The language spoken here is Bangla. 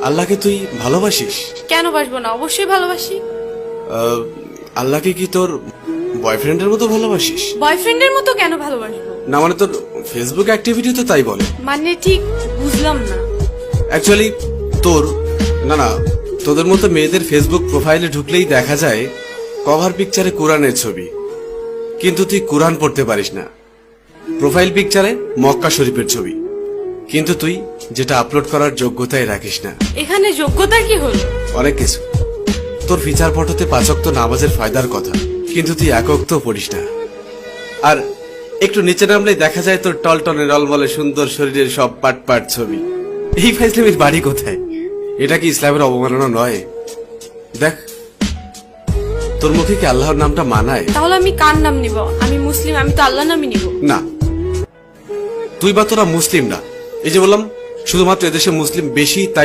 আল্লাহকে তুই ভালোবাসিস? কেন বাসবো না, অবশ্যই ভালোবাসি। আল্লাহকে কি তোর বয়ফ্রেন্ডের মতো ভালোবাসিস? বয়ফ্রেন্ডের মতো কেন ভালোবাসবো? না মানে তোর ফেসবুক অ্যাক্টিভিটি তো তাই বলে। মানে ঠিক বুঝলাম না। অ্যাকচুয়ালি তোর না তোদের মতো মেয়েদের ফেসবুক প্রোফাইলে ঢুকলেই দেখা যায় কভার পিকচারে কোরআনের ছবি, কিন্তু তুই কোরআন পড়তে পারিস না। প্রোফাইল পিকচারে মক্কা শরীফের ছবি, কিন্তু তুই যেটা আপলোড করার যোগ্যতাই রাখিস না। এখানে যোগ্যতা কি হলো? অনেক কিছু। তোর ফিচার ফটোতে 5 ওয়াক্ত নামাজের ফায়দার কথা, কিন্তু তুই 1 ওয়াক্ত পড়িস না। আর একটু নিচে নামলেই দেখা যায় তোর টলটনে রলমলে সুন্দর শরীরের সব পাট পাট ছবি। এই ফাইজলামের বাড়ি কোথায়? এটা কি ইসলামের অবমাননা নয়? দেখ, তোর মুখে কি আল্লাহর নামটা মানায়? তাহলে আমি কার নাম নিব? আমি মুসলিম, আমি তো আল্লাহ নামই নিব। না, তুই বা তোরা মুসলিম না। এই যে বললাম, শুধুমাত্র এদেশে মুসলিম বেশি, তাই